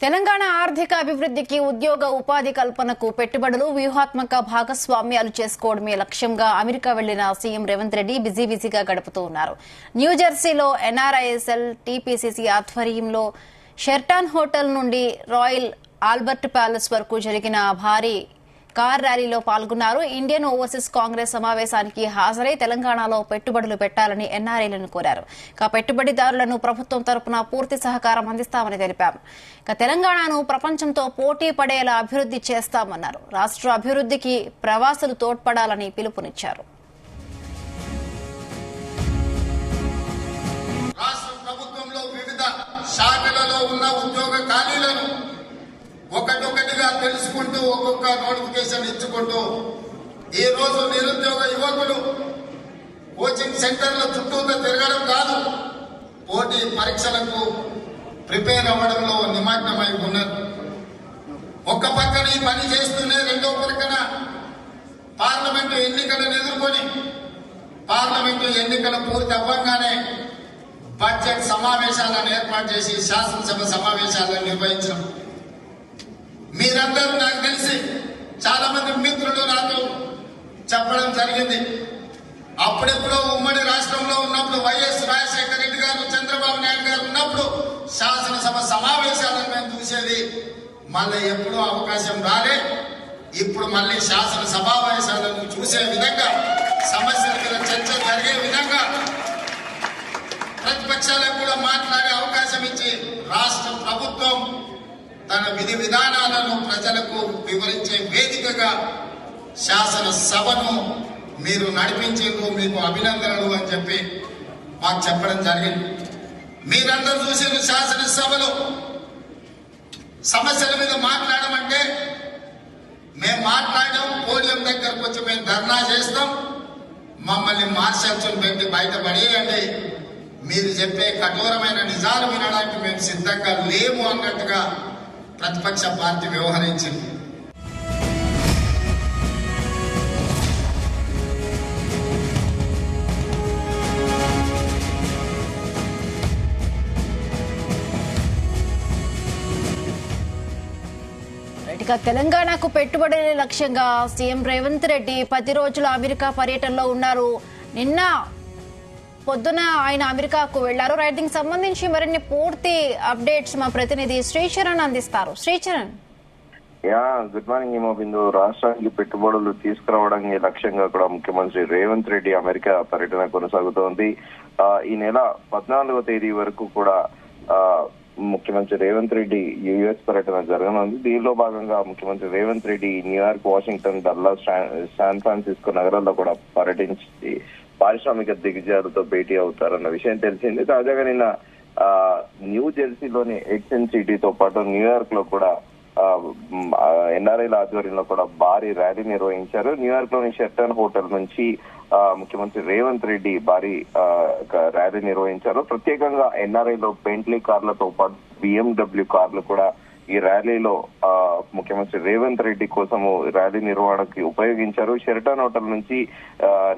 తెలంగాణ ఆర్థిక అభివృద్ధికి ఉద్యోగ ఉపాధి కల్పనకు పెట్టుబడులు వ్యూహాత్మక భాగస్వామ్యాలు చేసుకోవడమే లక్ష్యంగా అమెరికా వెళ్లిన సీఎం రేవంత్ రెడ్డి బిజీగా గడుపుతూ ఉన్నారు. న్యూజెర్సీలో ఎన్ఆర్ఐఎస్ఎల్ టీపీసీసీ ఆధ్వర్యంలో షెర్టాన్ హోటల్ నుండి రాయల్ ఆల్బర్ట్ ప్యాలెస్ వరకు జరిగిన భారీ కార్ ర్యాలీలో పాల్గొన్నారు. ఇండియన్ ఓవర్సీస్ కాంగ్రెస్ సమావేశానికి హాజరై తెలంగాణలో పెట్టుబడులు పెట్టాలని ఎన్ఆర్ఐలను కోరారు. పెట్టుబడిదారులను ప్రభుత్వం తరపున పూర్తి సహకారం అందిస్తామని తెలిపారు. తెలంగాణను ప్రపంచంతో పోటీ పడేలా అభివృద్ది చేస్తామన్నారు. రాష్ట్ర అభివృద్దికి ప్రవాసులు తోడ్పడాలని పిలుపునిచ్చారు. శాఖలలో ఉన్న ఉద్యోగ ఖాళీలను ఒకటొకటిగా తెలుసుకుంటూ ఒక్కొక్క నోటిఫికేషన్ ఇచ్చుకుంటూ ఈ రోజు నిరుద్యోగ యువకులు కోచింగ్ సెంటర్ల చుట్టూతో తిరగడం కాదు, పోటీ పరీక్షలకు ప్రిపేర్ అవ్వడంలో నిమగ్నమై ఉన్నారు. ఒక్క పక్కన ఈ పని చేస్తూనే రెండో పక్కన పార్లమెంటు ఎన్నికలను ఎదుర్కొని పార్లమెంటు ఎన్నికలు పూర్తి అవ్వగానే బడ్జెట్ సమావేశాలను ఏర్పాటు చేసి శాసనసభ సమావేశాలను నిర్వహించడం. మీరందరూ నాకు తెలిసి చాలా మంది మిత్రులు నాతో చెప్పడం జరిగింది. అప్పుడెప్పుడో ఉమ్మడి రాష్ట్రంలో ఉన్నప్పుడు వైఎస్ రాజశేఖర రెడ్డి గారు, చంద్రబాబు నాయుడు గారు ఉన్నప్పుడు శాసనసభ సమావేశాలను మేము చూసేది. మళ్ళీ ఎప్పుడూ అవకాశం రాలే. ఇప్పుడు మళ్ళీ శాసన సమావేశాలను చూసే విధంగా, సమస్యల మీద చర్చ జరిగే విధంగా, ప్రతిపక్షాలకు కూడా మాట్లాడే అవకాశం ఇచ్చి రాష్ట్ర ప్రభుత్వం తన విధి విధానాలను ప్రజలకు వివరించే వేదికగా శాసనసభను మీరు నడిపించేందుకు మీకు అభినందనలు అని చెప్పి మాకు చెప్పడం జరిగింది. మీరందరూ చూసిన శాసనసభలో సమస్యల మీద మాట్లాడమంటే మేము మాట్లాడడం, పోడియం దగ్గరకు వచ్చి మేము ధర్నా చేస్తాం, మమ్మల్ని మార్షల్స్ పెట్టి బయటపడేయండి, మీరు చెప్పే కఠోరమైన నిజాలు వినడానికి మేము సిద్ధంగా లేము అన్నట్టుగా ప్రతిపక్ష పార్టీ వ్యవహరించింది. తెలంగాణకు పెట్టుబడుల లక్ష్యంగా సీఎం రేవంత్ రెడ్డి 10 రోజుల అమెరికా పర్యటనలో ఉన్నారు. నిన్న పొద్దున ఆయన అమెరికాకు వెళ్లారు. దీనికి సంబంధించి మరిన్ని పూర్తి అప్డేట్స్ మా ప్రతినిధి శ్రీచరణ్ అందిస్తారు. శ్రీచరణ్. Good morning Himabindu. రాష్ట్రానికి పెట్టుబడులు తీసుకురావడానికి లక్ష్యంగా కూడా ముఖ్యమంత్రి రేవంత్ రెడ్డి అమెరికా పర్యటన కొనసాగుతోంది. ఈ నెల 14వ తేదీ వరకు కూడా ముఖ్యమంత్రి రేవంత్ రెడ్డి యుఎస్ పర్యటన జరగనుంది. దీనిలో భాగంగా ముఖ్యమంత్రి Revanth Reddy New York, Washington, Dallas, San Francisco నగరాల్లో కూడా పర్యటించి పారిశ్రామిక దిగ్గజాలతో భేటీ అవుతారన్న విషయం తెలిసింది. తాజాగా నిన్న న్యూ జెర్సీలోని ఎక్సెన్ సిటీతో పాటు న్యూయార్క్ లో కూడా ఎన్ఆర్ఐల ఆధ్వర్యంలో కూడా భారీ ర్యాలీ నిర్వహించారు. న్యూయార్క్ లోని షెర్టన్ హోటల్ నుంచి ముఖ్యమంత్రి రేవంత్ రెడ్డి భారీ ర్యాలీ నిర్వహించారు. ప్రత్యేకంగా ఎన్ఆర్ఐలో బెంట్లీ కార్లతో పాటు బిఎండబ్ల్యూ కార్లు కూడా ఈ ర్యాలీలో ముఖ్యమంత్రి రేవంత్ రెడ్డి కోసము ర్యాలీ నిర్వహణకి ఉపయోగించారు. షెర్టన్ హోటల్ నుంచి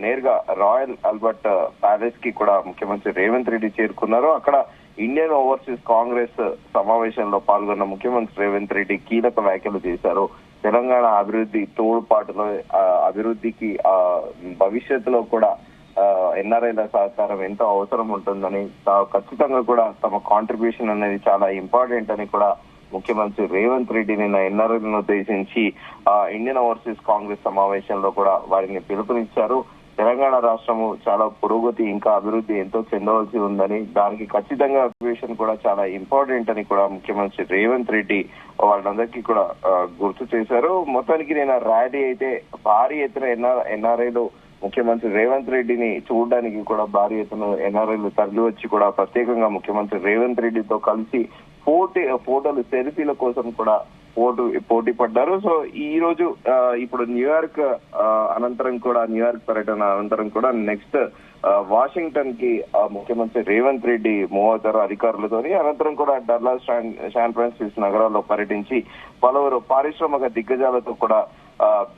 నేరుగా రాయల్ ఆల్బర్ట్ ప్యాలెస్ కి కూడా ముఖ్యమంత్రి రేవంత్ రెడ్డి చేరుకున్నారు. అక్కడ ఇండియన్ ఓవర్సీస్ కాంగ్రెస్ సమావేశంలో పాల్గొన్న ముఖ్యమంత్రి రేవంత్ రెడ్డి కీలక వ్యాఖ్యలు చేశారు. తెలంగాణ అభివృద్ధి తోడ్పాటులో అభివృద్ధికి భవిష్యత్తులో కూడా ఎన్ఆర్ఐల సహకారం ఎంతో అవసరం ఉంటుందని, ఖచ్చితంగా కూడా తమ కాంట్రిబ్యూషన్ అనేది చాలా ఇంపార్టెంట్ అని కూడా ముఖ్యమంత్రి రేవంత్ రెడ్డి నిన్న ఎన్ఆర్ఐలను ఉద్దేశించి ఇండియన్ ఓవర్సీస్ కాంగ్రెస్ సమావేశంలో కూడా వారిని పిలుపునిచ్చారు. తెలంగాణ రాష్ట్రము చాలా పురోగతి, ఇంకా అభివృద్ధి ఎంతో చెందవలసి ఉందని, దానికి ఖచ్చితంగా అడ్మిషన్ కూడా చాలా ఇంపార్టెంట్ అని కూడా ముఖ్యమంత్రి రేవంత్ రెడ్డి వాళ్ళందరికీ కూడా గుర్తు చేశారు. మొత్తానికి నేను ర్యాలీ అయితే భారీ ఎత్తున ఎన్ఆర్ఐలు ముఖ్యమంత్రి రేవంత్ రెడ్డిని చూడడానికి కూడా భారీ ఎత్తున ఎన్ఆర్ఐలు తరలి వచ్చి కూడా ప్రత్యేకంగా ముఖ్యమంత్రి రేవంత్ రెడ్డితో కలిసి ఫోటోలు, సెల్ఫీల కోసం కూడా పోటీ పడ్డారు. సో ఈ రోజు ఇప్పుడు న్యూయార్క్ అనంతరం కూడా, న్యూయార్క్ పర్యటన అనంతరం కూడా నెక్స్ట్ వాషింగ్టన్ కి ముఖ్యమంత్రి రేవంత్ రెడ్డి మూవ్ అవుతారు అధికారులతోని. అనంతరం కూడా డల్లాస్, శాన్ ఫ్రాన్సిస్కో నగరాల్లో పర్యటించి పలువురు పారిశ్రామిక దిగ్గజాలతో కూడా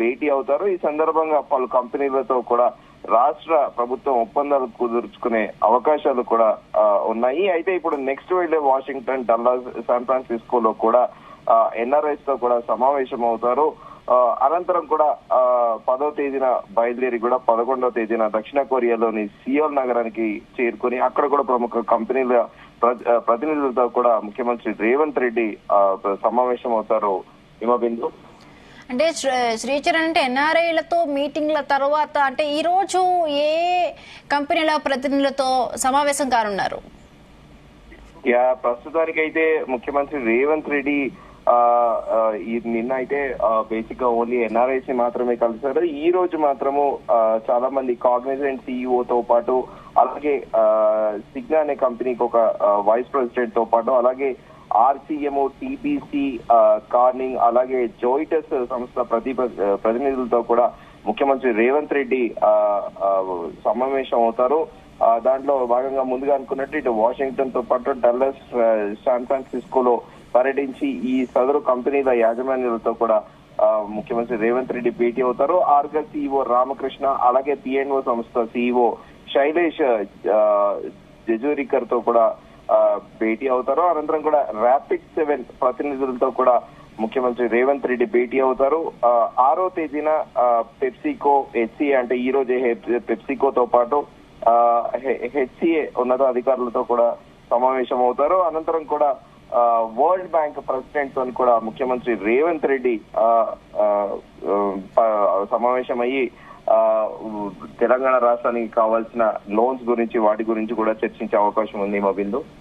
భేటీ అవుతారు. ఈ సందర్భంగా పలు కంపెనీలతో కూడా రాష్ట్ర ప్రభుత్వం ఒప్పందాలు కుదుర్చుకునే అవకాశాలు కూడా ఉన్నాయి. అయితే ఇప్పుడు నెక్స్ట్ వెళ్లే వాషింగ్టన్, డల్లాస్, శాన్ ఫ్రాన్సిస్కోలో కూడా ఎన్ఆర్ఐస్ తో కూడా సమావేశం అవుతారు. అనంతరం కూడా 10వ తేదీన బయలుదేరి కూడా 11వ తేదీన దక్షిణ కొరియాలోని సియోల్ నగరానికి చేరుకుని అక్కడ కూడా ప్రముఖ కంపెనీల ప్రతినిధులతో కూడా ముఖ్యమంత్రి రేవంత్ రెడ్డి సమావేశం అవుతారు. హిమబిందు, అంటే శ్రీచరణ్ అంటే ఎన్ఆర్ఐలతో మీటింగ్ల తర్వాత అంటే ఈ రోజు ఏ కంపెనీల ప్రతినిధులతో సమావేశం కానున్నారు? ప్రస్తుతానికైతే ముఖ్యమంత్రి రేవంత్ రెడ్డి నిన్న అయితే బేసిక్ గా ఓన్లీ ఎన్ఆర్ఐసి మాత్రమే కలిశారు. ఈ రోజు మాత్రము చాలా మంది కాగ్నిజెంట్ సిఇఓతో పాటు అలాగే సిగ్నా అనే కంపెనీకి ఒక వైస్ ప్రెసిడెంట్ తో పాటు అలాగే ఆర్సీఎంఓ, టీబీసీ, కార్నింగ్ అలాగే జోయిటస్ సంస్థ ప్రతినిధులతో కూడా ముఖ్యమంత్రి రేవంత్ రెడ్డి సమావేశం అవుతారు. దాంట్లో భాగంగా ముందుగా అనుకున్నట్టు ఇటు వాషింగ్టన్ తో పాటు డల్లస్, శాన్ ఫ్రాన్సిస్కోలో పర్యటించి ఈ సదరు కంపెనీల యాజమాన్యాలతో కూడా ముఖ్యమంత్రి రేవంత్ రెడ్డి భేటీ అవుతారు. ఆర్గస్ సిఇఓ రామకృష్ణ అలాగే పిఎన్ఓ సంస్థ సిఇఓ శైలేష్ జజూరికర్ తో కూడా భేటీ అవుతారు. అనంతరం కూడా ర్యాపిడ్ 7 ప్రతినిధులతో కూడా ముఖ్యమంత్రి రేవంత్ రెడ్డి భేటీ అవుతారు. 6వ తేదీన పెప్సికో, హెచ్సిఏ అంటే ఈ రోజే పెప్సికోతో పాటు హెచ్సిఏ ఉన్నతాధికారులతో కూడా సమావేశం అవుతారు. అనంతరం కూడా వరల్డ్ బ్యాంక్ ప్రెసిడెంట్ తో కూడా ముఖ్యమంత్రి రేవంత్ రెడ్డి సమావేశమయ్యి తెలంగాణ రాష్ట్రానికి కావాల్సిన లోన్స్ గురించి వాటి గురించి కూడా చర్చించే అవకాశం ఉంది. మా బిందు